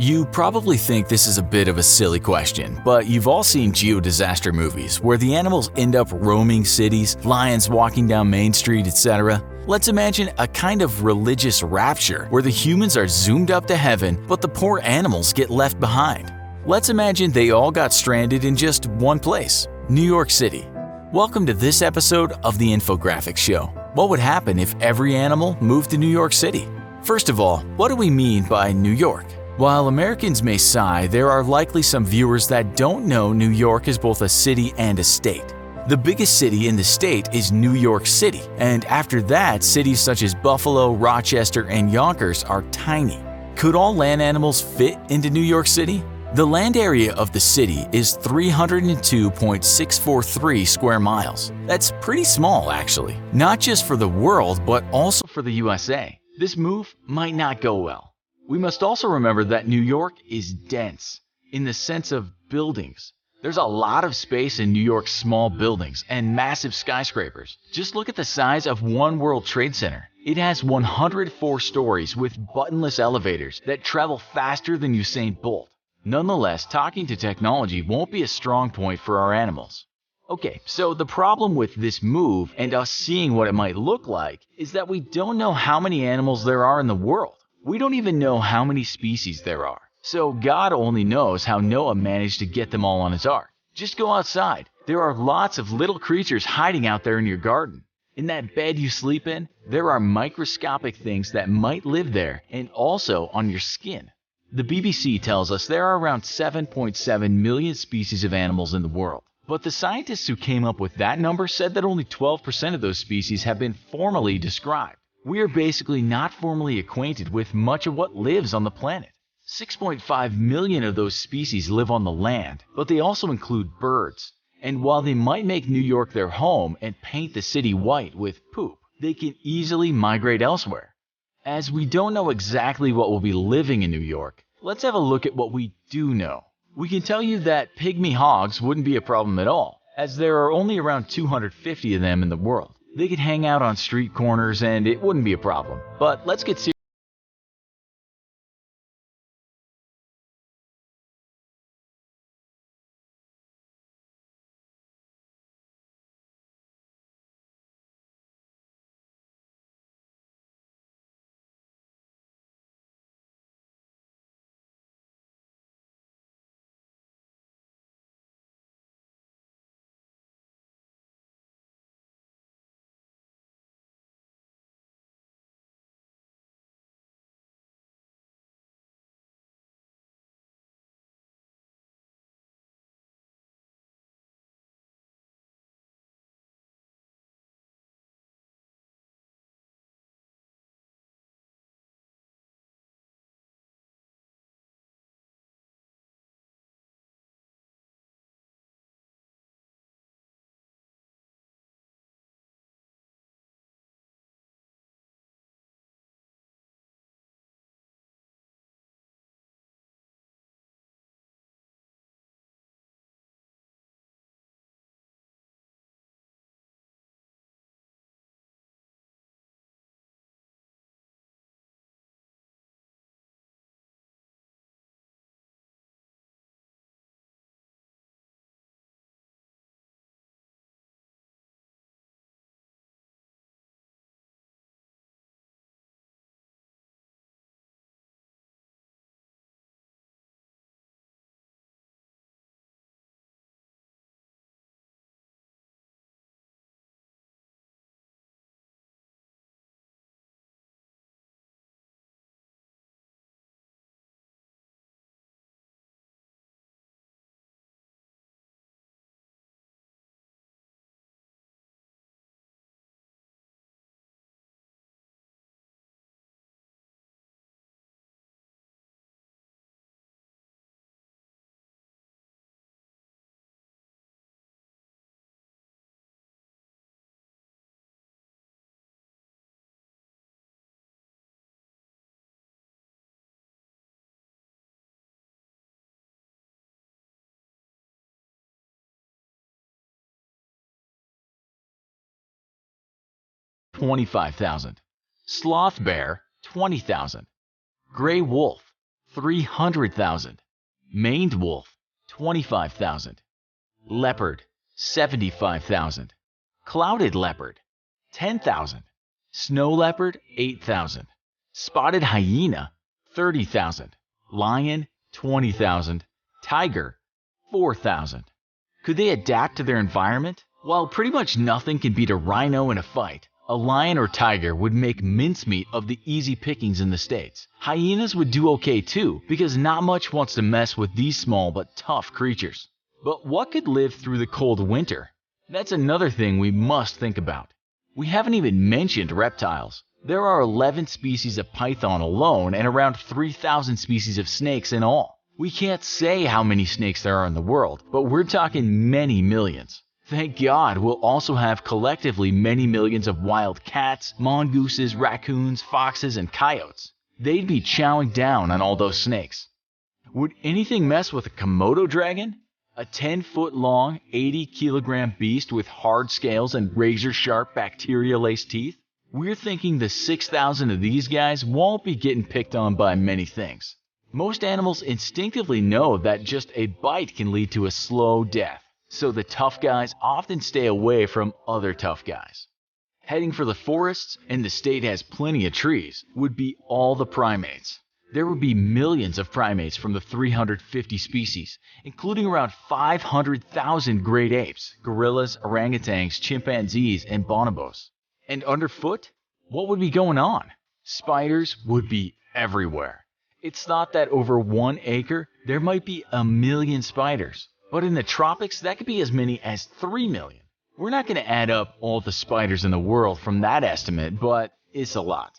You probably think this is a bit of a silly question, but you've all seen geo-disaster movies where the animals end up roaming cities, lions walking down Main Street, etc. Let's imagine a kind of religious rapture where the humans are zoomed up to heaven, but the poor animals get left behind. Let's imagine they all got stranded in just one place, New York City. Welcome to this episode of the Infographics Show. What would happen if every animal moved to New York City? First of all, what do we mean by New York? While Americans may sigh, there are likely some viewers that don't know New York is both a city and a state. The biggest city in the state is New York City, and after that, cities such as Buffalo, Rochester, and Yonkers are tiny. Could all land animals fit into New York City? The land area of the city is 302.643 square miles. That's pretty small, actually. Not just for the world, but also for the USA. This move might not go well. We must also remember that New York is dense, in the sense of buildings. There's a lot of space in New York's small buildings and massive skyscrapers. Just look at the size of One World Trade Center. It has 104 stories with buttonless elevators that travel faster than Usain Bolt. Nonetheless, talking to technology won't be a strong point for our animals. Okay, so the problem with this move and us seeing what it might look like is that we don't know how many animals there are in the world. We don't even know how many species there are. So God only knows how Noah managed to get them all on his ark. Just go outside. There are lots of little creatures hiding out there in your garden. In that bed you sleep in, there are microscopic things that might live there and also on your skin. The BBC tells us there are around 7.7 million species of animals in the world. But the scientists who came up with that number said that only 12% of those species have been formally described. We are basically not formally acquainted with much of what lives on the planet. 6.5 million of those species live on the land, but they also include birds. And while they might make New York their home and paint the city white with poop, they can easily migrate elsewhere. As we don't know exactly what will be living in New York, let's have a look at what we do know. We can tell you that pygmy hogs wouldn't be a problem at all, as there are only around 250 of them in the world. They could hang out on street corners and it wouldn't be a problem. But let's get serious. $25,000. Sloth bear, $20,000. Gray wolf, 300,000. Maned wolf, 25,000. Leopard, 75,000. Clouded leopard, 10,000. Snow leopard, 8,000. Spotted hyena, 30,000. Lion, 20,000. Tiger, 4,000. Could they adapt to their environment? While pretty much nothing can beat a rhino in a fight, a lion or tiger would make mincemeat of the easy pickings in the States. Hyenas would do okay too, because not much wants to mess with these small but tough creatures. But what could live through the cold winter? That's another thing we must think about. We haven't even mentioned reptiles. There are 11 species of python alone and around 3,000 species of snakes in all. We can't say how many snakes there are in the world, but we're talking many millions. Thank God we'll also have collectively many millions of wild cats, mongooses, raccoons, foxes, and coyotes. They'd be chowing down on all those snakes. Would anything mess with a Komodo dragon? A 10-foot long, 80-kilogram beast with hard scales and razor-sharp bacteria-laced teeth? We're thinking the 6,000 of these guys won't be getting picked on by many things. Most animals instinctively know that just a bite can lead to a slow death, so the tough guys often stay away from other tough guys. Heading for the forests, and the state has plenty of trees, would be all the primates. There would be millions of primates from the 350 species, including around 500,000 great apes, gorillas, orangutans, chimpanzees, and bonobos. And underfoot? What would be going on? Spiders would be everywhere. It's thought that over 1 acre, there might be 1 million spiders. But in the tropics, that could be as many as 3 million. We're not going to add up all the spiders in the world from that estimate, but it's a lot.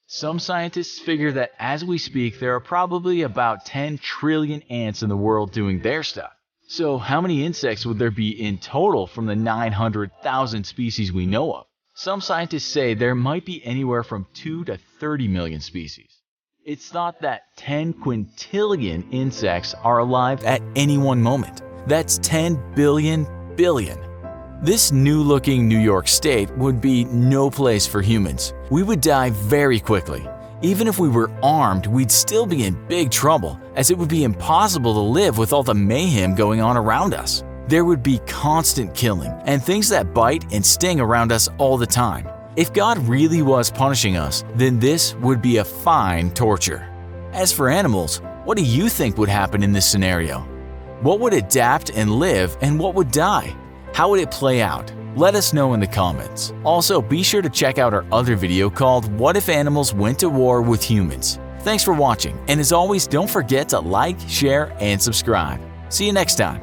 Some scientists figure that as we speak, there are probably about 10 trillion ants in the world doing their stuff. So how many insects would there be in total from the 900,000 species we know of? Some scientists say there might be anywhere from 2 to 30 million species. It's thought that 10 quintillion insects are alive at any one moment. That's 10 billion. This new-looking New York State would be no place for humans. We would die very quickly. Even if we were armed, we'd still be in big trouble, as it would be impossible to live with all the mayhem going on around us. There would be constant killing and things that bite and sting around us all the time. If God really was punishing us, then this would be a fine torture. As for animals, what do you think would happen in this scenario? What would adapt and live, and what would die? How would it play out? Let us know in the comments. Also, be sure to check out our other video called What If Animals Went to War with Humans? Thanks for watching, and as always, don't forget to like, share, and subscribe. See you next time.